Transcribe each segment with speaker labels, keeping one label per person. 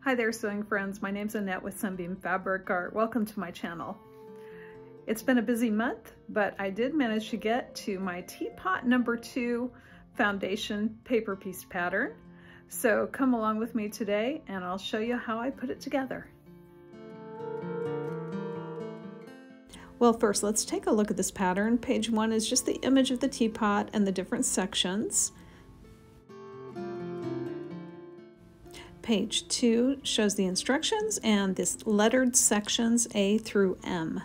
Speaker 1: Hi there, sewing friends. My name's Annette with Sunbeam Fabric Art. Welcome to my channel. It's been a busy month, but I did manage to get to my Teapot #2 foundation paper piece pattern. So come along with me today and I'll show you how I put it together. Well, first let's take a look at this pattern. Page 1 is just the image of the teapot and the different sections. Page 2 shows the instructions and this lettered sections A through M.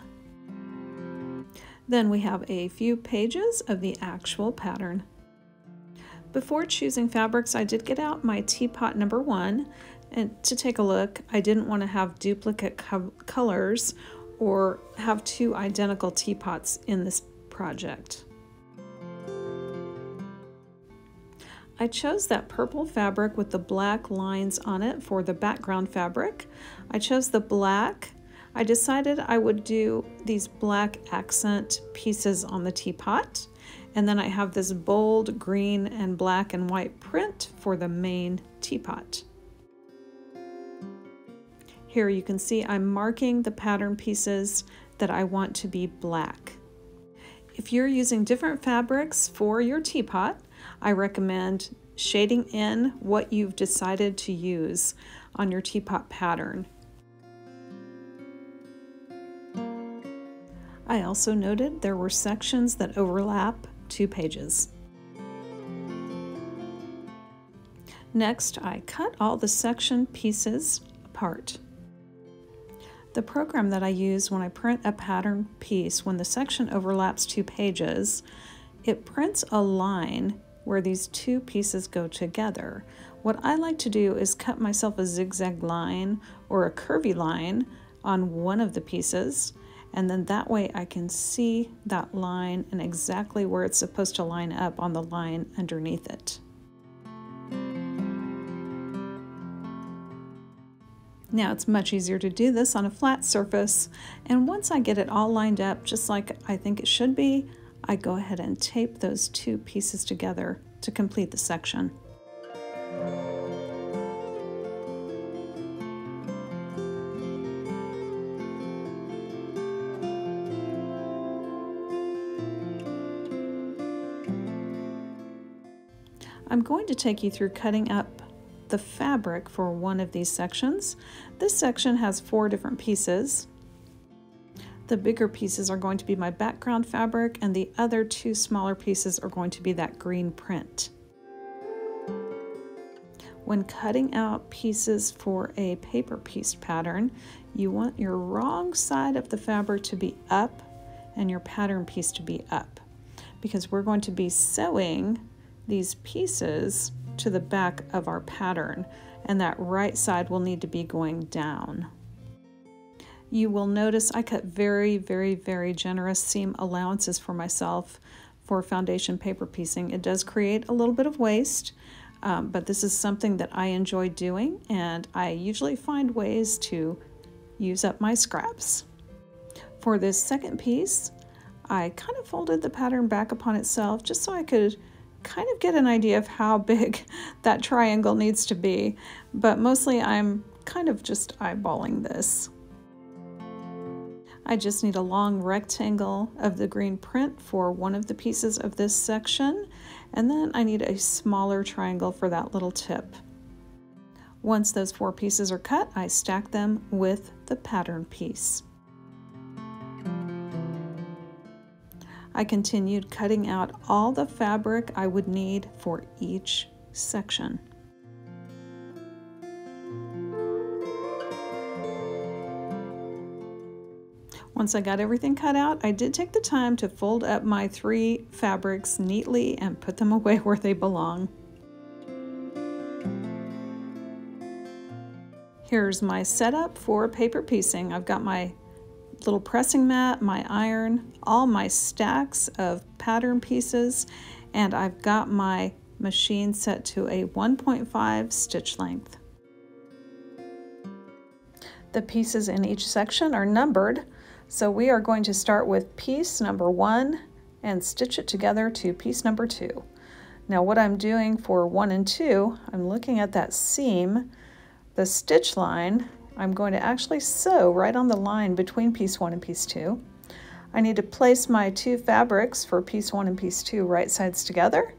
Speaker 1: Then we have a few pages of the actual pattern. Before choosing fabrics, I did get out my Teapot #1 and to take a look. I didn't want to have duplicate colors or have two identical teapots in this project. I chose that purple fabric with the black lines on it for the background fabric. I chose the black. I decided I would do these black accent pieces on the teapot. And then I have this bold green and black and white print for the main teapot. Here you can see I'm marking the pattern pieces that I want to be black. If you're using different fabrics for your teapot, I recommend shading in what you've decided to use on your teapot pattern. I also noted there were sections that overlap 2 pages. Next, I cut all the section pieces apart. The program that I use when I print a pattern piece, when the section overlaps 2 pages, it prints a line where these 2 pieces go together. What I like to do is cut myself a zigzag line or a curvy line on one of the pieces, and then that way I can see that line and exactly where it's supposed to line up on the line underneath it. Now it's much easier to do this on a flat surface, and once I get it all lined up just like I think it should be, I go ahead and tape those 2 pieces together to complete the section. I'm going to take you through cutting up the fabric for one of these sections. This section has 4 different pieces. The bigger pieces are going to be my background fabric, and the other 2 smaller pieces are going to be that green print. When cutting out pieces for a paper piece pattern, you want your wrong side of the fabric to be up and your pattern piece to be up, because we're going to be sewing these pieces to the back of our pattern, and that right side will need to be going down. You will notice I cut very generous seam allowances for myself for foundation paper piecing. It does create a little bit of waste, but this is something that I enjoy doing, and I usually find ways to use up my scraps. For this second piece, I kind of folded the pattern back upon itself just so I could kind of get an idea of how big that triangle needs to be, but mostly I'm kind of just eyeballing this. I just need a long rectangle of the green print for one of the pieces of this section, and then I need a smaller triangle for that little tip. Once those 4 pieces are cut, I stack them with the pattern piece. I continued cutting out all the fabric I would need for each section. Once I got everything cut out, I did take the time to fold up my 3 fabrics neatly and put them away where they belong. Here's my setup for paper piecing. I've got my little pressing mat, my iron, all my stacks of pattern pieces, and I've got my machine set to a 1.5 stitch length. The pieces in each section are numbered, so we are going to start with piece number 1 and stitch it together to piece number 2. Now what I'm doing for 1 and 2, I'm looking at that seam the stitch line, I'm going to actually sew right on the line between piece 1 and piece 2. I need to place my two fabrics for piece 1 and piece 2 right sides together.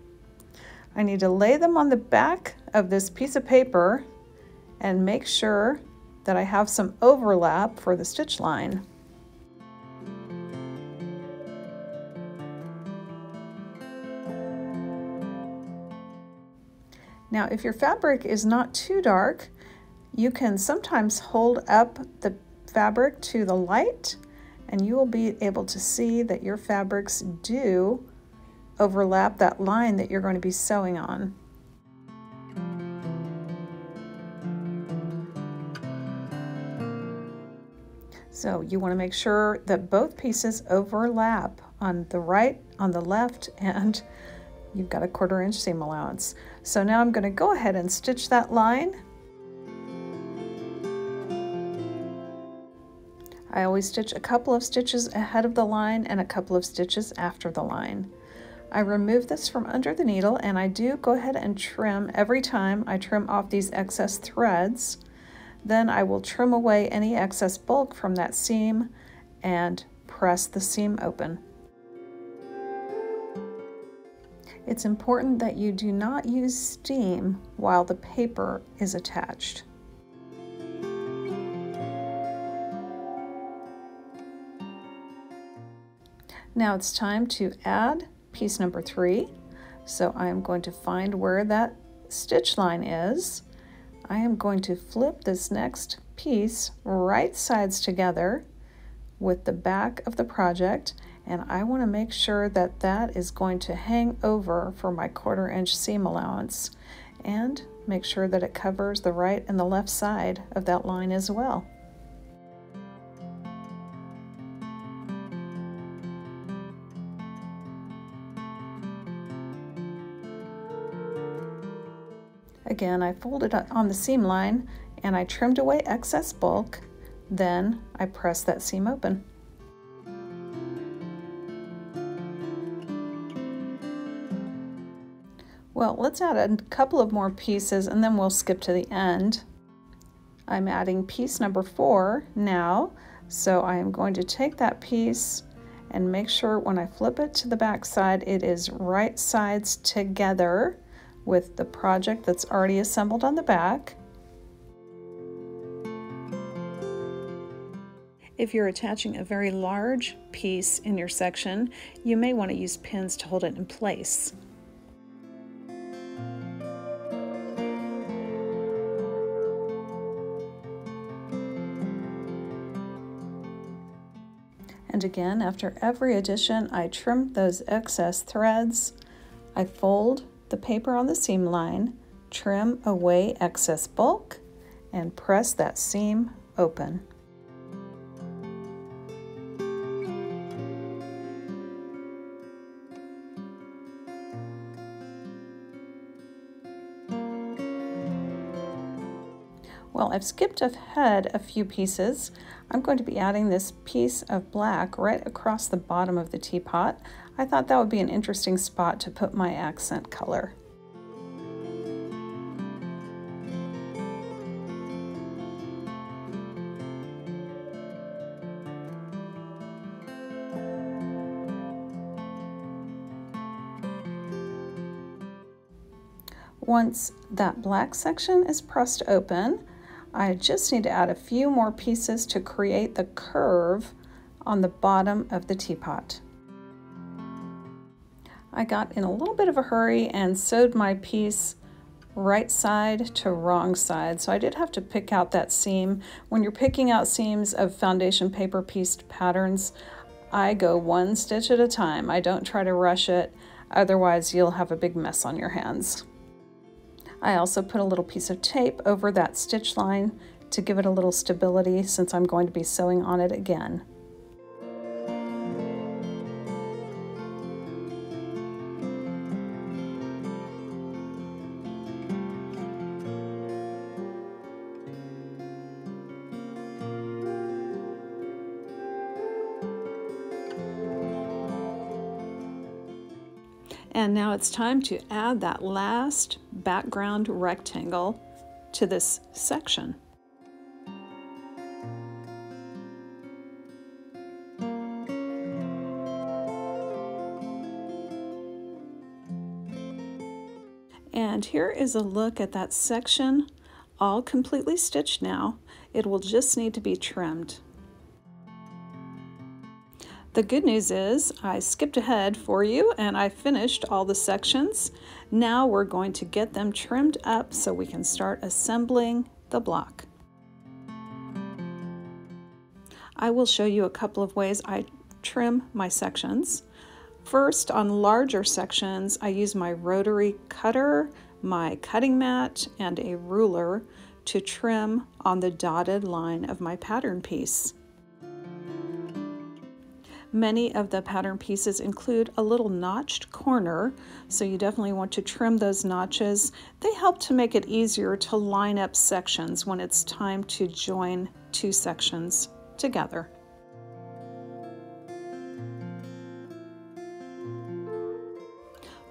Speaker 1: I need to lay them on the back of this piece of paper and make sure that I have some overlap for the stitch line. Now, if your fabric is not too dark, you can sometimes hold up the fabric to the light and you will be able to see that your fabrics do overlap that line that you're going to be sewing on. So you want to make sure that both pieces overlap on the right, on the left, and you've got a 1/4 inch seam allowance. So now I'm going to go ahead and stitch that line. I always stitch a couple of stitches ahead of the line and a couple of stitches after the line. I remove this from under the needle and I do go ahead and trim every time. I trim off these excess threads. Then I will trim away any excess bulk from that seam and press the seam open. It's important that you do not use steam while the paper is attached. Now it's time to add piece number 3. So I am going to find where that stitch line is. I am going to flip this next piece right sides together with the back of the project, and I want to make sure that that is going to hang over for my 1/4 inch seam allowance, and make sure that it covers the right and the left side of that line as well. Again, I folded on the seam line and I trimmed away excess bulk, then I pressed that seam open. Well, let's add a couple of more pieces and then we'll skip to the end. I'm adding piece number 4 now, so I am going to take that piece and make sure when I flip it to the back side, it is right sides together with the project that's already assembled on the back. If you're attaching a very large piece in your section, you may want to use pins to hold it in place. And again, after every addition, I trim those excess threads. I fold the paper on the seam line, trim away excess bulk, and press that seam open. Well, I've skipped ahead a few pieces. I'm going to be adding this piece of black right across the bottom of the teapot. I thought that would be an interesting spot to put my accent color. Once that black section is pressed open, I just need to add a few more pieces to create the curve on the bottom of the teapot. I got in a little bit of a hurry and sewed my piece right side to wrong side, so I did have to pick out that seam. When you're picking out seams of foundation paper pieced patterns, I go one stitch at a time. I don't try to rush it, otherwise you'll have a big mess on your hands. I also put a little piece of tape over that stitch line to give it a little stability since I'm going to be sewing on it again. And now it's time to add that last background rectangle to this section. And here is a look at that section, all completely stitched now. It will just need to be trimmed. The good news is I skipped ahead for you and I finished all the sections. Now we're going to get them trimmed up so we can start assembling the block. I will show you a couple of ways I trim my sections. First, on larger sections, I use my rotary cutter, my cutting mat, and a ruler to trim on the dotted line of my pattern piece. Many of the pattern pieces include a little notched corner, so you definitely want to trim those notches. They help to make it easier to line up sections when it's time to join two sections together.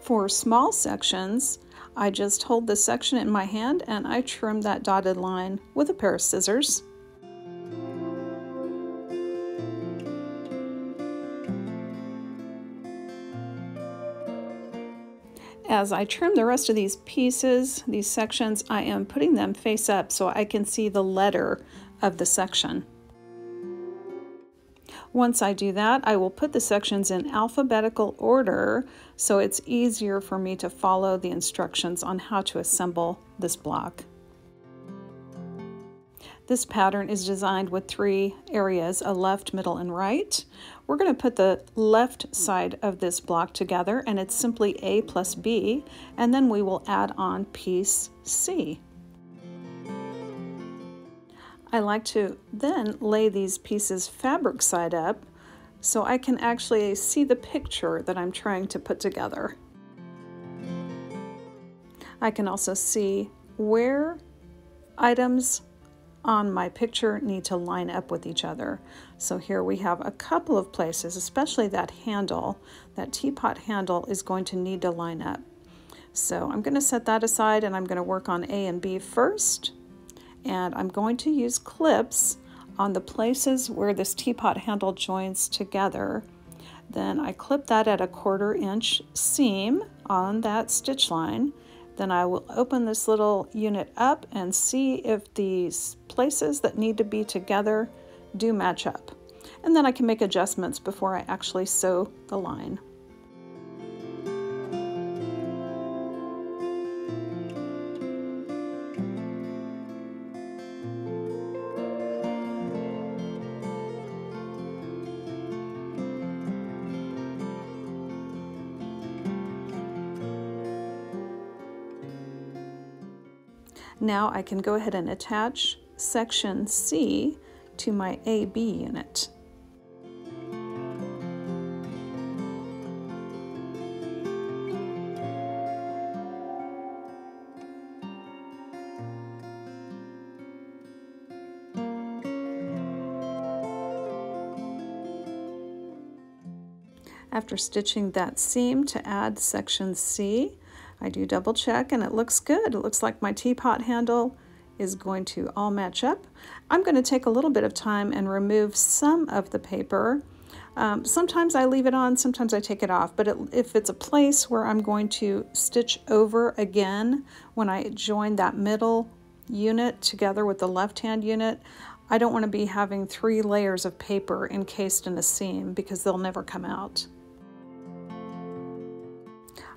Speaker 1: For small sections, I just hold the section in my hand and I trim that dotted line with a pair of scissors. As I trim the rest of these pieces, these sections, I am putting them face up so I can see the letter of the section. Once I do that, I will put the sections in alphabetical order so it's easier for me to follow the instructions on how to assemble this block. This pattern is designed with 3 areas, a left, middle, and right. We're going to put the left side of this block together, and it's simply A plus B, and then we will add on piece C. I like to then lay these pieces fabric side up so I can actually see the picture that I'm trying to put together. I can also see where items on my picture need to line up with each other. So here we have a couple of places, especially that handle, that teapot handle is going to need to line up. So I'm going to set that aside and I'm going to work on A and B first. And I'm going to use clips on the places where this teapot handle joins together. Then I clip that at a 1/4 inch seam on that stitch line. Then I will open this little unit up and see if these places that need to be together do match up. And then I can make adjustments before I actually sew the line. Now I can go ahead and attach section C to my A-B unit. After stitching that seam to add section C, I do double check and it looks good. It looks like my teapot handle is going to all match up. I'm going to take a little bit of time and remove some of the paper. Sometimes I leave it on, sometimes I take it off, but if it's a place where I'm going to stitch over again when I join that middle unit together with the left-hand unit, I don't want to be having 3 layers of paper encased in a seam because they'll never come out.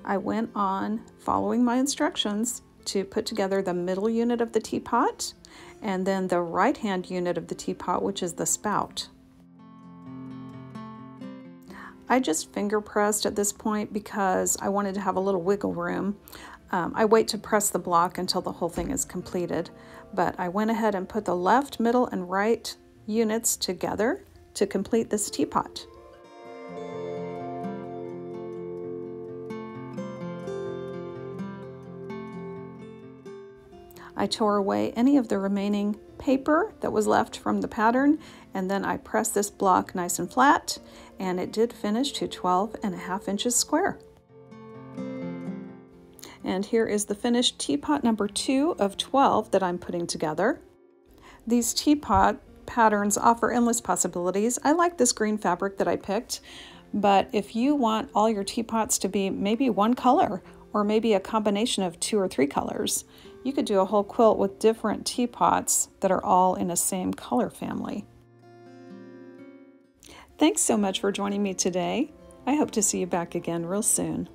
Speaker 1: I went on following my instructions to put together the middle unit of the teapot and then the right-hand unit of the teapot, which is the spout. I just finger pressed at this point because I wanted to have a little wiggle room. I wait to press the block until the whole thing is completed, but I went ahead and put the left, middle, and right units together to complete this teapot. I tore away any of the remaining paper that was left from the pattern, and then I pressed this block nice and flat, and it did finish to 12.5 inches square. And here is the finished teapot number 2 of 12 that I'm putting together. These teapot patterns offer endless possibilities. I like this green fabric that I picked, but if you want all your teapots to be maybe one color or maybe a combination of 2 or 3 colors, you could do a whole quilt with different teapots that are all in the same color family. Thanks so much for joining me today. I hope to see you back again real soon.